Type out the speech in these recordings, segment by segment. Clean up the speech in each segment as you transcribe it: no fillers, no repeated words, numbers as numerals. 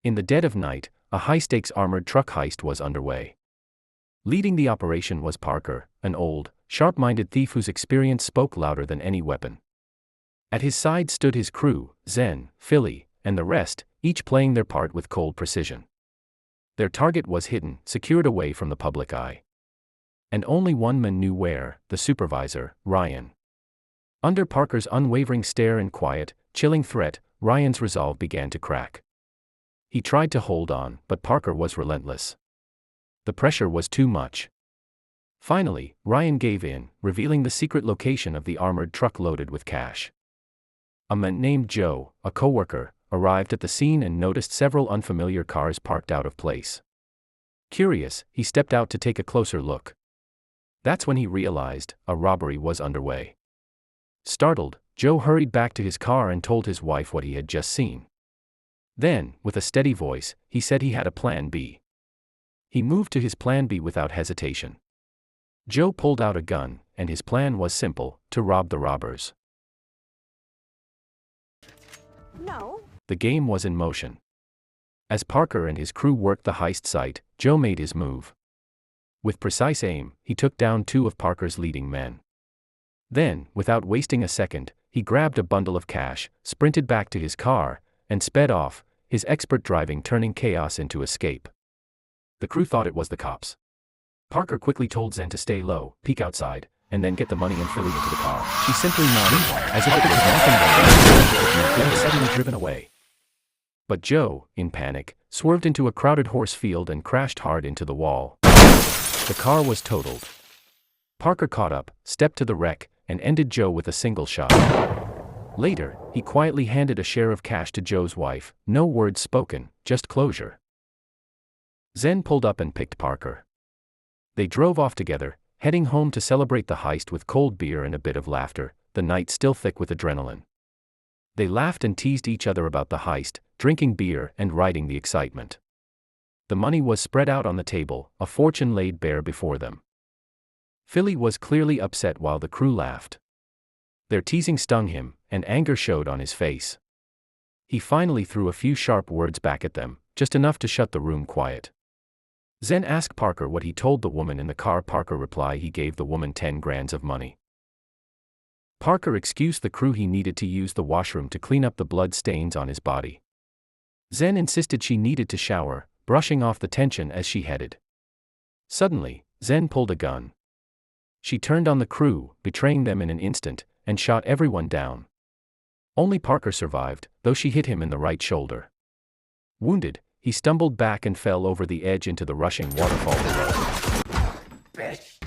In the dead of night, a high-stakes armored truck heist was underway. Leading the operation was Parker, an old, sharp-minded thief whose experience spoke louder than any weapon. At his side stood his crew, Zen, Philly, and the rest, each playing their part with cold precision. Their target was hidden, secured away from the public eye. And only one man knew where: the supervisor, Ryan. Under Parker's unwavering stare and quiet, chilling threat, Ryan's resolve began to crack. He tried to hold on, but Parker was relentless. The pressure was too much. Finally, Ryan gave in, revealing the secret location of the armored truck loaded with cash. A man named Joe, a coworker, arrived at the scene and noticed several unfamiliar cars parked out of place. Curious, he stepped out to take a closer look. That's when he realized a robbery was underway. Startled, Joe hurried back to his car and told his wife what he had just seen. Then, with a steady voice, he said he had a plan B. He moved to his plan B without hesitation. Joe pulled out a gun, and his plan was simple: to rob the robbers. No. The game was in motion. As Parker and his crew worked the heist site, Joe made his move. With precise aim, he took down two of Parker's leading men. Then, without wasting a second, he grabbed a bundle of cash, sprinted back to his car, and sped off, his expert driving turning chaos into escape. The crew thought it was the cops. Parker quickly told Zen to stay low, peek outside, and then get the money and Philly into the car. She simply nodded, as if it was nothing but suddenly driven away. But Joe, in panic, swerved into a crowded horse field and crashed hard into the wall. The car was totaled. Parker caught up, stepped to the wreck, and ended Joe with a single shot. Later, he quietly handed a share of cash to Joe's wife, no words spoken, just closure. Zen pulled up and picked Parker. They drove off together, heading home to celebrate the heist with cold beer and a bit of laughter, the night still thick with adrenaline. They laughed and teased each other about the heist, drinking beer and riding the excitement. The money was spread out on the table, a fortune laid bare before them. Philly was clearly upset while the crew laughed. Their teasing stung him, and anger showed on his face. He finally threw a few sharp words back at them, just enough to shut the room quiet. Zen asked Parker what he told the woman in the car. Parker replied he gave the woman 10 grand of money. Parker excused the crew he needed to use the washroom to clean up the blood stains on his body. Zen insisted she needed to shower, brushing off the tension as she headed. Suddenly, Zen pulled a gun. She turned on the crew, betraying them in an instant, and shot everyone down. Only Parker survived, though she hit him in the right shoulder. Wounded, he stumbled back and fell over the edge into the rushing waterfall below. Bitch.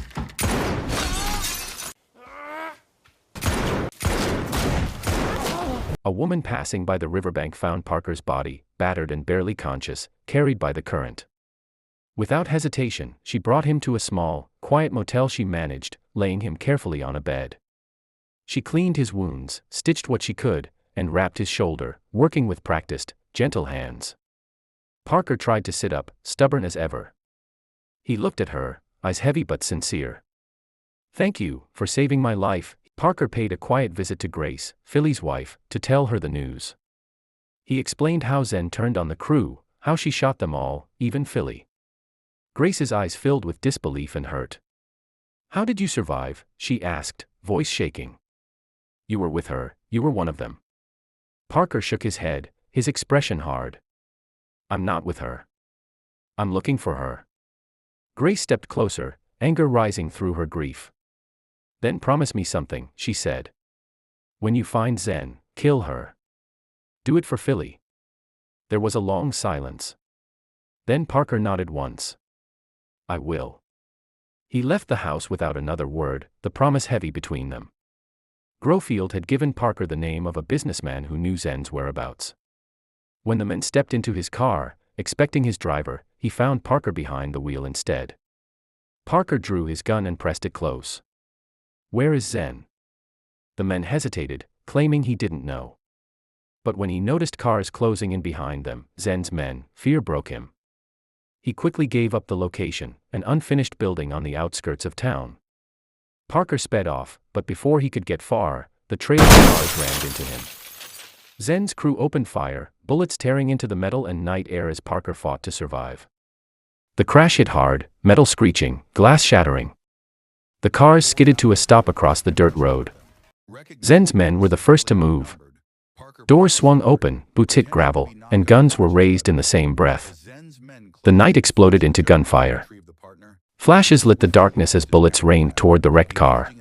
A woman passing by the riverbank found Parker's body, battered and barely conscious, carried by the current. Without hesitation, she brought him to a small, quiet motel she managed, laying him carefully on a bed. She cleaned his wounds, stitched what she could, and wrapped his shoulder, working with practiced, gentle hands. Parker tried to sit up, stubborn as ever. He looked at her, eyes heavy but sincere. "Thank you for saving my life." Parker paid a quiet visit to Grace, Philly's wife, to tell her the news. He explained how Zen turned on the crew, how she shot them all, even Philly. Grace's eyes filled with disbelief and hurt. "How did you survive?" she asked, voice shaking. "You were with her, you were one of them." Parker shook his head, his expression hard. "I'm not with her. I'm looking for her." Grace stepped closer, anger rising through her grief. "Then promise me something," she said. "When you find Zen, kill her. Do it for Philly." There was a long silence. Then Parker nodded once. "I will." He left the house without another word, the promise heavy between them. Grofield had given Parker the name of a businessman who knew Zen's whereabouts. When the men stepped into his car, expecting his driver, he found Parker behind the wheel instead. Parker drew his gun and pressed it close. "Where is Zen?" The men hesitated, claiming he didn't know. But when he noticed cars closing in behind them, Zen's men, fear broke him. He quickly gave up the location, an unfinished building on the outskirts of town. Parker sped off, but before he could get far, the trail of cars rammed into him. Zen's crew opened fire, bullets tearing into the metal and night air as Parker fought to survive. The crash hit hard, metal screeching, glass shattering. The cars skidded to a stop across the dirt road. Zen's men were the first to move. Doors swung open, boots hit gravel, and guns were raised in the same breath. The night exploded into gunfire. Flashes lit the darkness as bullets rained toward the wrecked car.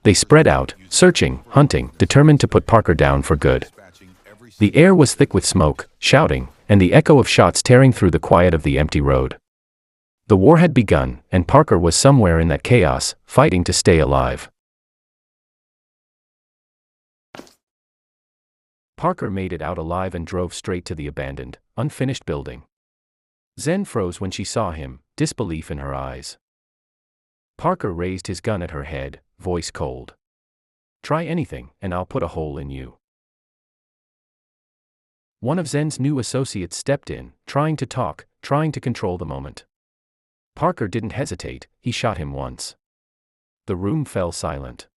They spread out, searching, hunting, determined to put Parker down for good. The air was thick with smoke, shouting, and the echo of shots tearing through the quiet of the empty road. The war had begun, and Parker was somewhere in that chaos, fighting to stay alive. Parker made it out alive and drove straight to the abandoned, unfinished building. Zen froze when she saw him, disbelief in her eyes. Parker raised his gun at her head, voice cold. "Try anything, and I'll put a hole in you." One of Zen's new associates stepped in, trying to talk, trying to control the moment. Parker didn't hesitate, he shot him once. The room fell silent.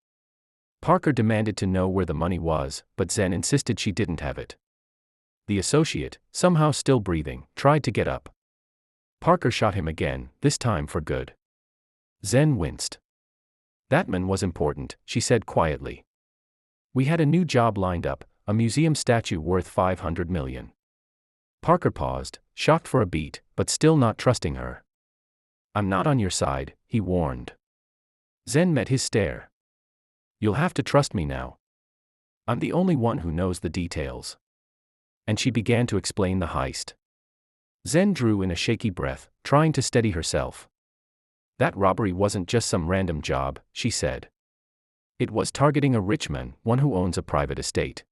Parker demanded to know where the money was, but Zen insisted she didn't have it. The associate, somehow still breathing, tried to get up. Parker shot him again, this time for good. Zen winced. "That man was important," she said quietly. "We had a new job lined up, a museum statue worth $500 million. Parker paused, shocked for a beat, but still not trusting her. "I'm not on your side," he warned. Zen met his stare. "You'll have to trust me now. I'm the only one who knows the details." And she began to explain the heist. Zen drew in a shaky breath, trying to steady herself. "That robbery wasn't just some random job," she said. "It was targeting a rich man, one who owns a private estate.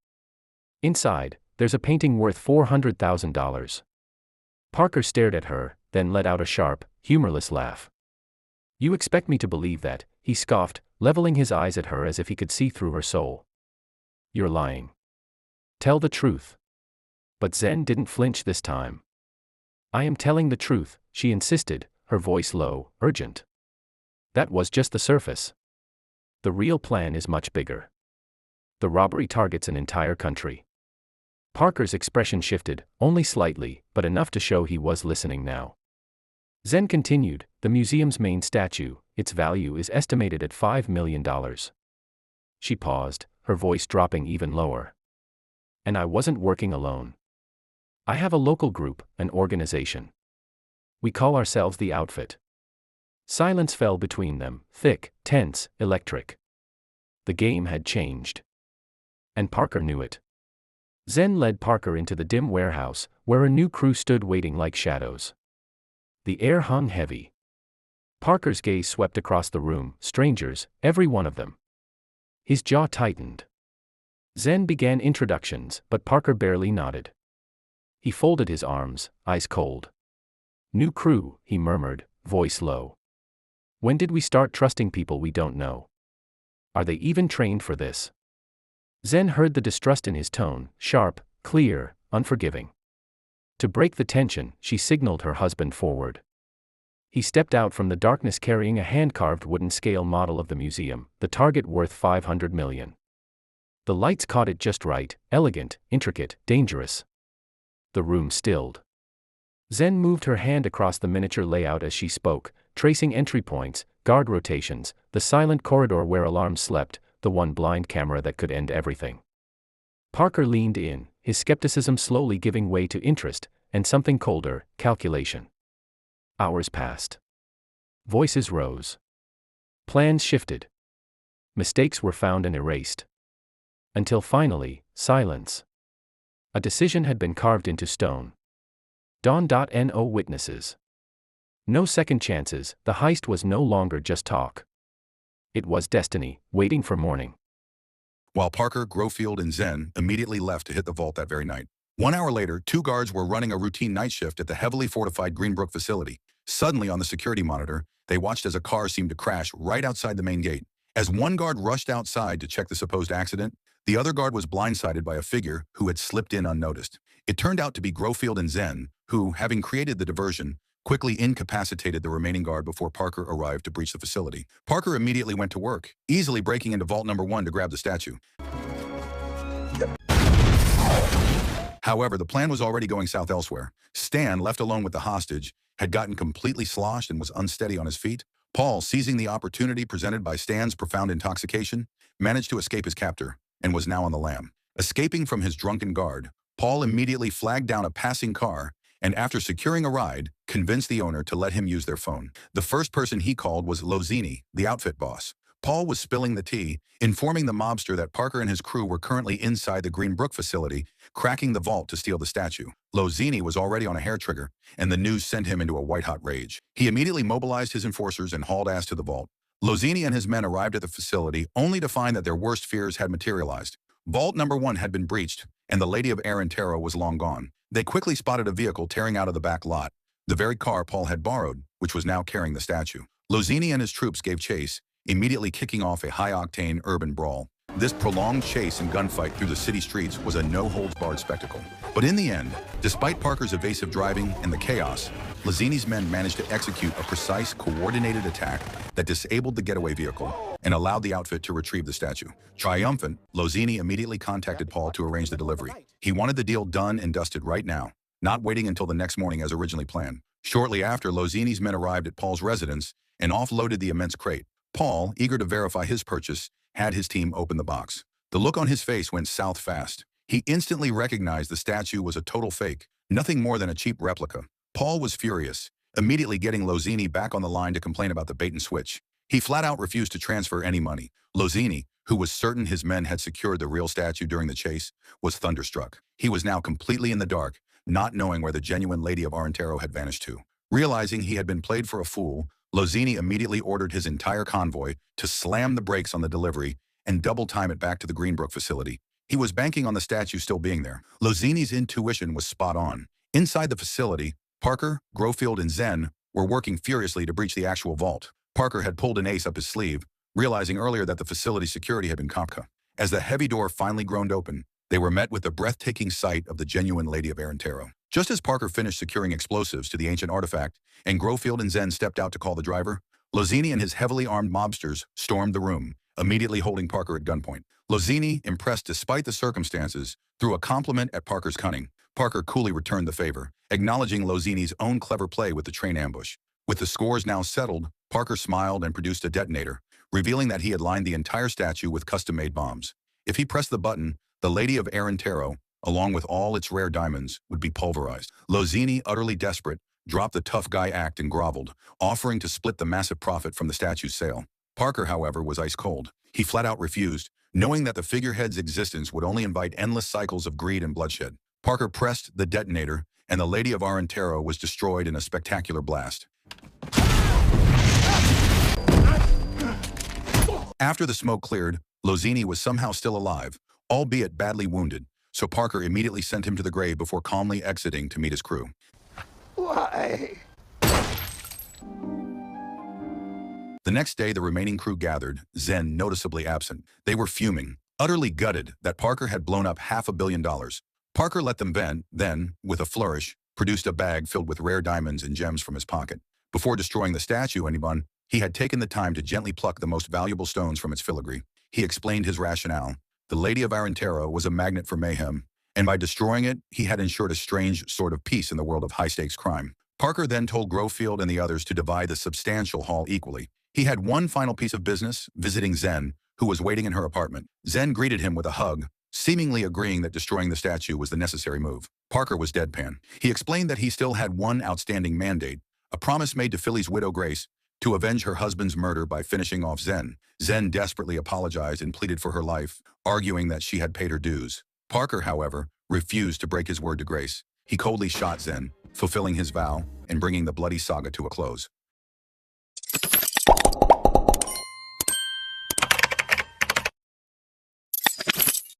Inside, there's a painting worth $400,000. Parker stared at her, then let out a sharp, humorless laugh. "You expect me to believe that," he scoffed, leveling his eyes at her as if he could see through her soul. "You're lying. Tell the truth." But Zen didn't flinch this time. "I am telling the truth," she insisted, her voice low, urgent. "That was just the surface. The real plan is much bigger. The robbery targets an entire country." Parker's expression shifted, only slightly, but enough to show he was listening now. Zen continued, "The museum's main statue, its value is estimated at $5 million. She paused, her voice dropping even lower. "And I wasn't working alone. I have a local group, an organization. We call ourselves the Outfit." Silence fell between them, thick, tense, electric. The game had changed. And Parker knew it. Zen led Parker into the dim warehouse, where a new crew stood waiting like shadows. The air hung heavy. Parker's gaze swept across the room, strangers, every one of them. His jaw tightened. Zen began introductions, but Parker barely nodded. He folded his arms, eyes cold. "New crew," he murmured, voice low. "When did we start trusting people we don't know? Are they even trained for this?" Zen heard the distrust in his tone, sharp, clear, unforgiving. To break the tension, she signaled her husband forward. He stepped out from the darkness carrying a hand-carved wooden scale model of the museum, the target worth $500 million. The lights caught it just right, elegant, intricate, dangerous. The room stilled. Zen moved her hand across the miniature layout as she spoke, tracing entry points, guard rotations, the silent corridor where alarms slept, the one blind camera that could end everything. Parker leaned in, his skepticism slowly giving way to interest, and something colder, calculation. Hours passed. Voices rose. Plans shifted. Mistakes were found and erased. Until finally, silence. A decision had been carved into stone. No witnesses. No second chances, the heist was no longer just talk. It was destiny, waiting for morning. While Parker, Grofield, and Zen immediately left to hit the vault that very night. 1 hour later, 2 guards were running a routine night shift at the heavily fortified Greenbrook facility. Suddenly, on the security monitor, they watched as a car seemed to crash right outside the main gate. As one guard rushed outside to check the supposed accident, the other guard was blindsided by a figure who had slipped in unnoticed. It turned out to be Grofield and Zen, who, having created the diversion, quickly incapacitated the remaining guard before Parker arrived to breach the facility. Parker immediately went to work, easily breaking into vault number 1 to grab the statue. However, the plan was already going south elsewhere. Stan, left alone with the hostage, had gotten completely sloshed and was unsteady on his feet. Paul, seizing the opportunity presented by Stan's profound intoxication, managed to escape his captor and was now on the lam. Escaping from his drunken guard, Paul immediately flagged down a passing car and, after securing a ride, convinced the owner to let him use their phone. The first person he called was Lozini, the outfit boss. Paul was spilling the tea, informing the mobster that Parker and his crew were currently inside the Greenbrook facility, cracking the vault to steal the statue. Lozini was already on a hair trigger, and the news sent him into a white-hot rage. He immediately mobilized his enforcers and hauled ass to the vault. Lozini and his men arrived at the facility only to find that their worst fears had materialized. Vault number 1 had been breached, and the Lady of Arantero was long gone. They quickly spotted a vehicle tearing out of the back lot, the very car Paul had borrowed, which was now carrying the statue. Lozini and his troops gave chase, immediately kicking off a high-octane urban brawl. This prolonged chase and gunfight through the city streets was a no-holds-barred spectacle. But in the end, despite Parker's evasive driving and the chaos, Lozini's men managed to execute a precise, coordinated attack that disabled the getaway vehicle and allowed the outfit to retrieve the statue. Triumphant, Lozini immediately contacted Paul to arrange the delivery. He wanted the deal done and dusted right now, not waiting until the next morning as originally planned. Shortly after, Lozini's men arrived at Paul's residence and offloaded the immense crate. Paul, eager to verify his purchase, had his team open the box. The look on his face went south fast. He instantly recognized the statue was a total fake, nothing more than a cheap replica. Paul was furious, immediately getting Lozini back on the line to complain about the bait and switch. He flat out refused to transfer any money. Lozini, who was certain his men had secured the real statue during the chase, was thunderstruck. He was now completely in the dark, not knowing where the genuine Lady of Arantero had vanished to. Realizing he had been played for a fool, Lozini immediately ordered his entire convoy to slam the brakes on the delivery and double time it back to the Greenbrook facility. He was banking on the statue still being there. Lozini's intuition was spot on. Inside the facility, Parker, Grofield, and Zen were working furiously to breach the actual vault. Parker had pulled an ace up his sleeve, realizing earlier that the facility's security had been Kafka. As the heavy door finally groaned open, they were met with the breathtaking sight of the genuine Lady of Arantero. Just as Parker finished securing explosives to the ancient artifact and Grofield and Zen stepped out to call the driver, Lozini and his heavily armed mobsters stormed the room, immediately holding Parker at gunpoint. Lozini, impressed despite the circumstances, threw a compliment at Parker's cunning. Parker coolly returned the favor, acknowledging Lozini's own clever play with the train ambush. With the scores now settled, Parker smiled and produced a detonator, revealing that he had lined the entire statue with custom-made bombs. If he pressed the button, the Lady of Arantero, along with all its rare diamonds, would be pulverized. Lozini, utterly desperate, dropped the tough guy act and groveled, offering to split the massive profit from the statue's sale. Parker, however, was ice cold. He flat out refused, knowing that the figurehead's existence would only invite endless cycles of greed and bloodshed. Parker pressed the detonator, and the Lady of Arantero was destroyed in a spectacular blast. After the smoke cleared, Lozini was somehow still alive, albeit badly wounded, so Parker immediately sent him to the grave before calmly exiting to meet his crew. Why? The next day, the remaining crew gathered, Zen noticeably absent. They were fuming, utterly gutted that Parker had blown up $500 million. Parker let them vent, then, with a flourish, produced a bag filled with rare diamonds and gems from his pocket. Before destroying the statue, he had taken the time to gently pluck the most valuable stones from its filigree. He explained his rationale. The Lady of Arantero was a magnet for mayhem, and by destroying it, he had ensured a strange sort of peace in the world of high-stakes crime. Parker then told Grofield and the others to divide the substantial haul equally. He had one final piece of business, visiting Zen, who was waiting in her apartment. Zen greeted him with a hug, seemingly agreeing that destroying the statue was the necessary move. Parker was deadpan. He explained that he still had one outstanding mandate, a promise made to Philly's widow Grace, to avenge her husband's murder by finishing off Zen. Zen desperately apologized and pleaded for her life, arguing that she had paid her dues. Parker, however, refused to break his word to Grace. He coldly shot Zen, fulfilling his vow and bringing the bloody saga to a close.